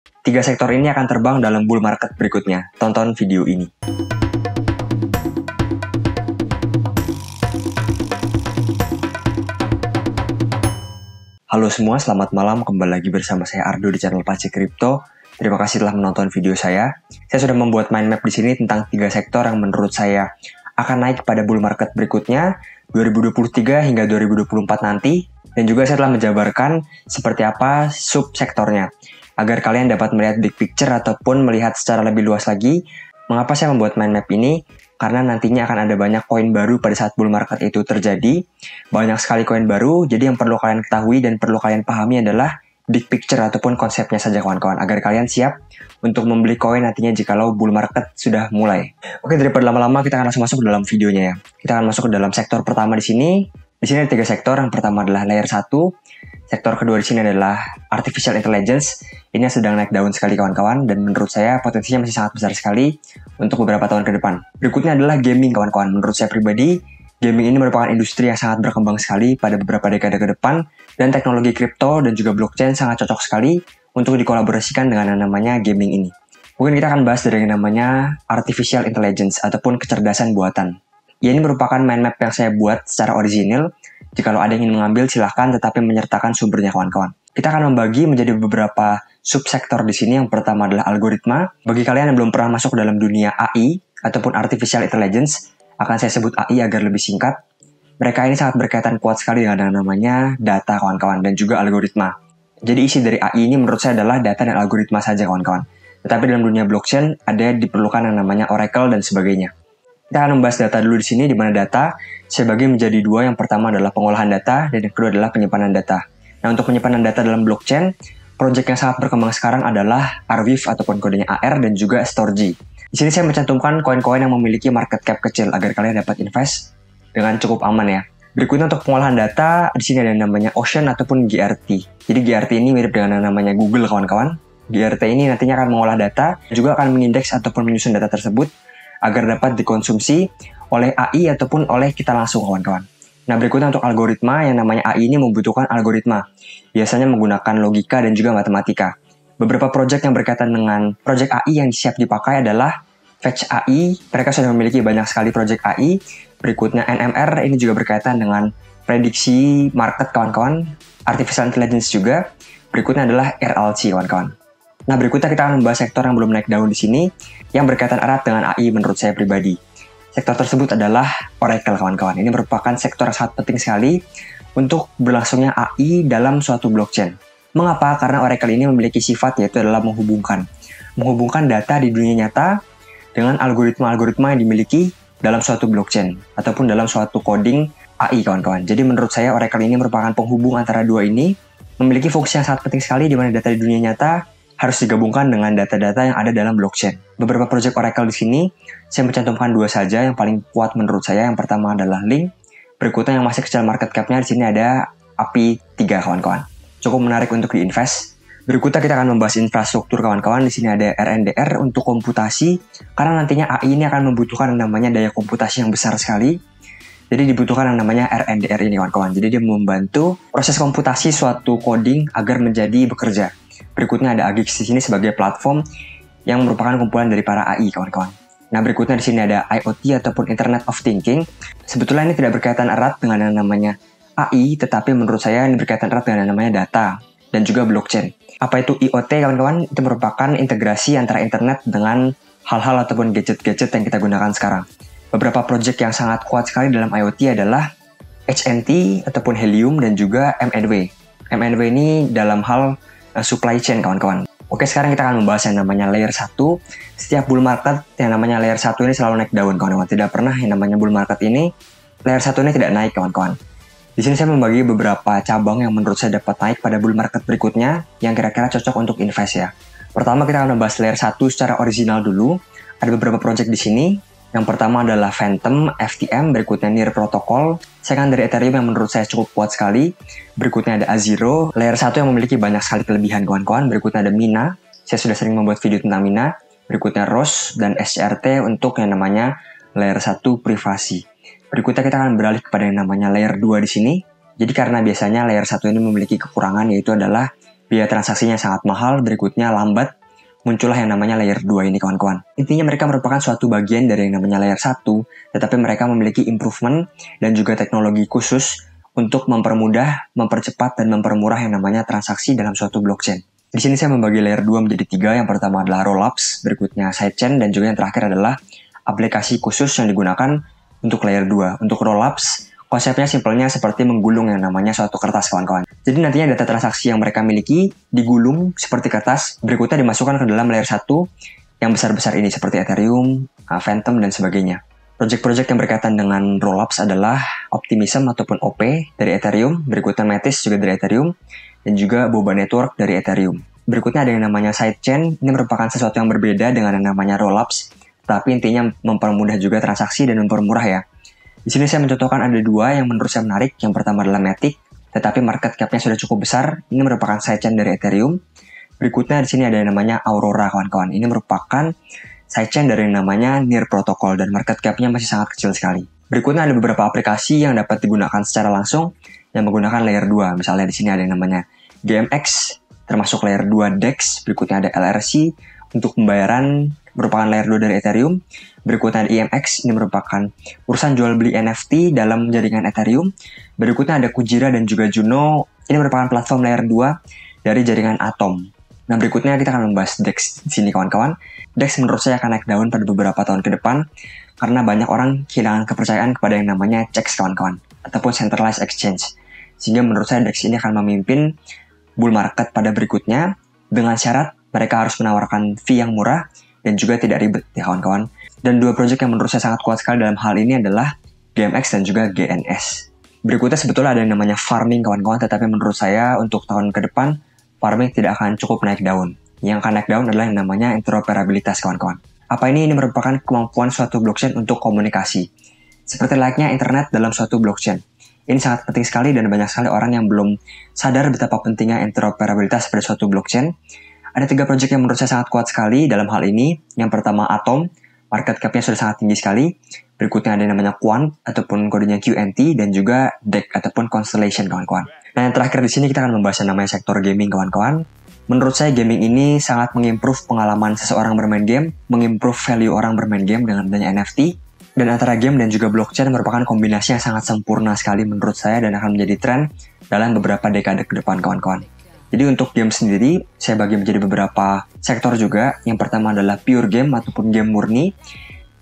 Tiga sektor ini akan terbang dalam bull market berikutnya. Tonton video ini. Halo semua, selamat malam. Kembali lagi bersama saya Ardo di channel Pace Crypto. Terima kasih telah menonton video saya. Saya sudah membuat mind map di sini tentang tiga sektor yang menurut saya akan naik pada bull market berikutnya 2023 hingga 2024 nanti. Dan juga saya telah menjabarkan seperti apa subsektornya agar kalian dapat melihat big picture ataupun melihat secara lebih luas lagi. Mengapa saya membuat mind map ini? Karena nantinya akan ada banyak koin baru pada saat bull market itu terjadi. Banyak sekali koin baru, jadi yang perlu kalian ketahui dan perlu kalian pahami adalah big picture ataupun konsepnya saja kawan-kawan. Agar kalian siap untuk membeli koin nantinya jikalau bull market sudah mulai. Oke, daripada lama-lama kita akan langsung masuk ke dalam videonya ya. Kita akan masuk ke dalam sektor pertama di sini. Di sini ada tiga sektor. Yang pertama adalah layer 1. Sektor kedua di sini adalah artificial intelligence. Ini sedang naik daun sekali kawan-kawan dan menurut saya potensinya masih sangat besar sekali untuk beberapa tahun ke depan. Berikutnya adalah gaming kawan-kawan. Menurut saya pribadi, gaming ini merupakan industri yang sangat berkembang sekali pada beberapa dekade ke depan dan teknologi kripto dan juga blockchain sangat cocok sekali untuk dikolaborasikan dengan yang namanya gaming ini. Mungkin kita akan bahas dari yang namanya artificial intelligence ataupun kecerdasan buatan. Ini merupakan mind map yang saya buat secara original. Jikalau ada yang ingin mengambil, silahkan tetapi menyertakan sumbernya kawan-kawan. Kita akan membagi menjadi beberapa subsektor di sini. Yang pertama adalah algoritma. Bagi kalian yang belum pernah masuk ke dalam dunia AI ataupun artificial intelligence, akan saya sebut AI agar lebih singkat. Mereka ini sangat berkaitan kuat sekali dengan yang namanya data kawan-kawan dan juga algoritma. Jadi isi dari AI ini menurut saya adalah data dan algoritma saja kawan-kawan. Tetapi dalam dunia blockchain ada diperlukan yang namanya oracle dan sebagainya. Kita akan membahas data dulu di sini, di mana data saya bagi menjadi dua. Yang pertama adalah pengolahan data dan yang kedua adalah penyimpanan data. Nah, untuk penyimpanan data dalam blockchain, proyek yang sangat berkembang sekarang adalah Arweave ataupun kodenya AR dan juga Storj. Di sini saya mencantumkan koin-koin yang memiliki market cap kecil agar kalian dapat invest dengan cukup aman ya. Berikutnya untuk pengolahan data, di sini ada yang namanya Ocean ataupun GRT. Jadi GRT ini mirip dengan yang namanya Google kawan-kawan. GRT ini nantinya akan mengolah data, juga akan mengindeks ataupun menyusun data tersebut agar dapat dikonsumsi oleh AI ataupun oleh kita langsung kawan-kawan. Nah, berikutnya untuk algoritma, yang namanya AI ini membutuhkan algoritma. Biasanya menggunakan logika dan juga matematika. Beberapa proyek yang berkaitan dengan proyek AI yang siap dipakai adalah Fetch AI. Mereka sudah memiliki banyak sekali proyek AI. Berikutnya NMR, ini juga berkaitan dengan prediksi market kawan-kawan. Artificial Intelligence juga. Berikutnya adalah RLC kawan-kawan. Nah, berikutnya kita akan membahas sektor yang belum naik daun di sini, yang berkaitan erat dengan AI menurut saya pribadi. Sektor tersebut adalah Oracle kawan-kawan. Ini merupakan sektor yang sangat penting sekali untuk berlangsungnya AI dalam suatu blockchain. Mengapa? Karena Oracle ini memiliki sifat yaitu adalah menghubungkan data di dunia nyata dengan algoritma-algoritma yang dimiliki dalam suatu blockchain ataupun dalam suatu coding AI kawan-kawan. Jadi menurut saya Oracle ini merupakan penghubung antara dua ini, memiliki fungsi yang sangat penting sekali di mana data di dunia nyata harus digabungkan dengan data-data yang ada dalam blockchain. Beberapa proyek Oracle di sini, saya mencantumkan dua saja yang paling kuat menurut saya. Yang pertama adalah Link. Berikutnya yang masih kecil market cap-nya di sini ada API 3 kawan-kawan. Cukup menarik untuk diinvest. Berikutnya kita akan membahas infrastruktur kawan-kawan. Di sini ada RNDR untuk komputasi, karena nantinya AI ini akan membutuhkan yang namanya daya komputasi yang besar sekali. Jadi dibutuhkan yang namanya RNDR ini kawan-kawan. Jadi dia membantu proses komputasi suatu coding agar menjadi bekerja. Berikutnya ada Agix di sini sebagai platform yang merupakan kumpulan dari para AI kawan-kawan. Nah, berikutnya di sini ada IoT ataupun Internet of Thinking. Sebetulnya ini tidak berkaitan erat dengan yang namanya AI, tetapi menurut saya ini berkaitan erat dengan yang namanya data dan juga blockchain. Apa itu IoT kawan-kawan? Itu merupakan integrasi antara internet dengan hal-hal ataupun gadget-gadget yang kita gunakan sekarang. Beberapa proyek yang sangat kuat sekali dalam IoT adalah HNT ataupun Helium dan juga MNW. MNW ini dalam hal supply chain kawan-kawan. Oke, sekarang kita akan membahas yang namanya layer 1. Setiap bull market yang namanya layer 1 ini selalu naik daun kawan-kawan. Tidak pernah yang namanya bull market ini layer 1 ini tidak naik kawan-kawan. Di sini saya membagi beberapa cabang yang menurut saya dapat naik pada bull market berikutnya yang kira-kira cocok untuk invest ya. Pertama kita akan membahas layer 1 secara original dulu. Ada beberapa project di sini. Yang pertama adalah Phantom, FTM, berikutnya Near Protocol. Saya kan dari Ethereum yang menurut saya cukup kuat sekali. Berikutnya ada Azero, layer 1 yang memiliki banyak sekali kelebihan kawan-kawan. Berikutnya ada Mina, saya sudah sering membuat video tentang Mina. Berikutnya Rose dan SCRT untuk yang namanya layer 1 privasi. Berikutnya kita akan beralih kepada yang namanya layer 2 di sini. Jadi karena biasanya layer 1 ini memiliki kekurangan yaitu adalah biaya transaksinya sangat mahal, berikutnya lambat, muncullah yang namanya layer 2 ini kawan-kawan. Intinya mereka merupakan suatu bagian dari yang namanya layer 1, tetapi mereka memiliki improvement dan juga teknologi khusus untuk mempermudah, mempercepat, dan mempermurah yang namanya transaksi dalam suatu blockchain. Di sini saya membagi layer 2 menjadi 3, yang pertama adalah rollups, berikutnya sidechain, dan juga yang terakhir adalah aplikasi khusus yang digunakan untuk layer 2. Untuk rollups, konsepnya simpelnya seperti menggulung yang namanya suatu kertas kawan-kawan. Jadi nantinya data transaksi yang mereka miliki digulung seperti kertas, berikutnya dimasukkan ke dalam layer 1 yang besar-besar ini seperti Ethereum, Phantom, dan sebagainya. Project-project yang berkaitan dengan rollups adalah Optimism ataupun OP dari Ethereum, berikutnya Metis juga dari Ethereum, dan juga Boba Network dari Ethereum. Berikutnya ada yang namanya sidechain, ini merupakan sesuatu yang berbeda dengan yang namanya rollups, tapi intinya mempermudah juga transaksi dan mempermurah ya. Di sini saya mencontohkan ada 2 yang menurut saya menarik. Yang pertama adalah Matic, tetapi market cap-nya sudah cukup besar. Ini merupakan sidechain dari Ethereum. Berikutnya di sini ada yang namanya Aurora kawan-kawan. Ini merupakan sidechain dari yang namanya Near Protocol dan market cap-nya masih sangat kecil sekali. Berikutnya ada beberapa aplikasi yang dapat digunakan secara langsung yang menggunakan layer 2. Misalnya di sini ada yang namanya GMX, termasuk layer 2 DEX. Berikutnya ada LRC untuk pembayaran, merupakan layer 2 dari Ethereum. Berikutnya ada EMX, ini merupakan urusan jual beli NFT dalam jaringan Ethereum. Berikutnya ada Kujira dan juga Juno, ini merupakan platform layer 2 dari jaringan Atom. Nah, berikutnya kita akan membahas DEX di sini kawan-kawan. DEX menurut saya akan naik daun pada beberapa tahun ke depan karena banyak orang kehilangan kepercayaan kepada yang namanya CEX kawan-kawan ataupun Centralized Exchange. Sehingga menurut saya DEX ini akan memimpin bull market pada berikutnya dengan syarat mereka harus menawarkan fee yang murah dan juga tidak ribet ya kawan-kawan. Dan 2 project yang menurut saya sangat kuat sekali dalam hal ini adalah GMX dan juga GNS. Berikutnya sebetulnya ada yang namanya farming kawan-kawan, tetapi menurut saya untuk tahun ke depan farming tidak akan cukup naik daun. Yang akan naik daun adalah yang namanya interoperabilitas kawan-kawan. Apa ini? Ini merupakan kemampuan suatu blockchain untuk komunikasi. Seperti layaknya internet dalam suatu blockchain. Ini sangat penting sekali dan banyak sekali orang yang belum sadar betapa pentingnya interoperabilitas pada suatu blockchain. Ada 3 project yang menurut saya sangat kuat sekali dalam hal ini. Yang pertama Atom, market cap-nya sudah sangat tinggi sekali. Berikutnya ada yang namanya Quant ataupun kodenya QNT dan juga DEX ataupun Constellation kawan-kawan. Nah, yang terakhir di sini kita akan membahas yang namanya sektor gaming kawan-kawan. Menurut saya gaming ini sangat mengimprove pengalaman seseorang bermain game, mengimprove value orang bermain game dengan adanya NFT, dan antara game dan juga blockchain merupakan kombinasi yang sangat sempurna sekali menurut saya dan akan menjadi tren dalam beberapa dekade ke depan kawan-kawan. Jadi untuk game sendiri, saya bagi menjadi beberapa sektor juga. Yang pertama adalah pure game ataupun game murni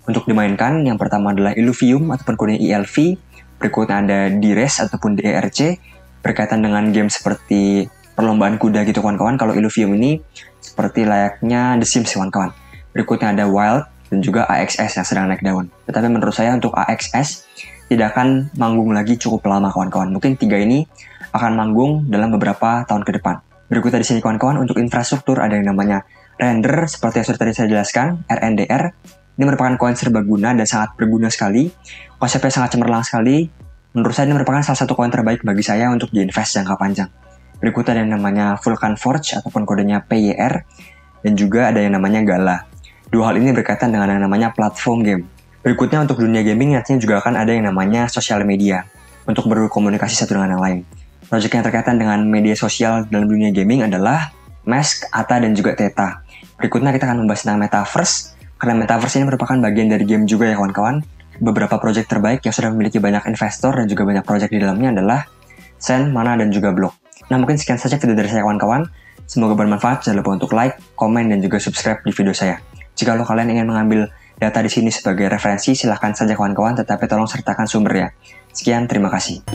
untuk dimainkan. Yang pertama adalah Illuvium ataupun kodenya ILV. Berikutnya ada D-Race ataupun DERC berkaitan dengan game seperti perlombaan kuda gitu kawan-kawan. Kalau Illuvium ini seperti layaknya The Sims kawan-kawan. Berikutnya ada Wild dan juga AXS yang sedang naik daun. Tetapi menurut saya untuk AXS tidak akan manggung lagi cukup lama kawan-kawan. Mungkin 3 ini akan manggung dalam beberapa tahun ke depan. Berikutnya di sini kawan-kawan untuk infrastruktur ada yang namanya Render seperti yang sudah tadi saya jelaskan, RNDR. Ini merupakan koin serbaguna dan sangat berguna sekali. Konsepnya sangat cemerlang sekali. Menurut saya ini merupakan salah satu koin terbaik bagi saya untuk diinvest jangka panjang. Berikutnya ada yang namanya Vulcan Forge ataupun kodenya PYR dan juga ada yang namanya Gala. 2 hal ini berkaitan dengan yang namanya platform game. Berikutnya untuk dunia gaming nantinya juga akan ada yang namanya sosial media untuk berkomunikasi satu dengan yang lain. Project yang terkaitan dengan media sosial dalam dunia gaming adalah Mask, ATA, dan juga Theta. Berikutnya kita akan membahas tentang Metaverse, karena Metaverse ini merupakan bagian dari game juga ya kawan-kawan. Beberapa project terbaik yang sudah memiliki banyak investor dan juga banyak project di dalamnya adalah Sen, Mana, dan juga Block. Nah mungkin sekian saja video dari saya kawan-kawan. Semoga bermanfaat, jangan lupa untuk like, komen, dan juga subscribe di video saya. Jika kalian ingin mengambil data di sini sebagai referensi, silahkan saja kawan-kawan, tetapi tolong sertakan sumbernya. Sekian, terima kasih.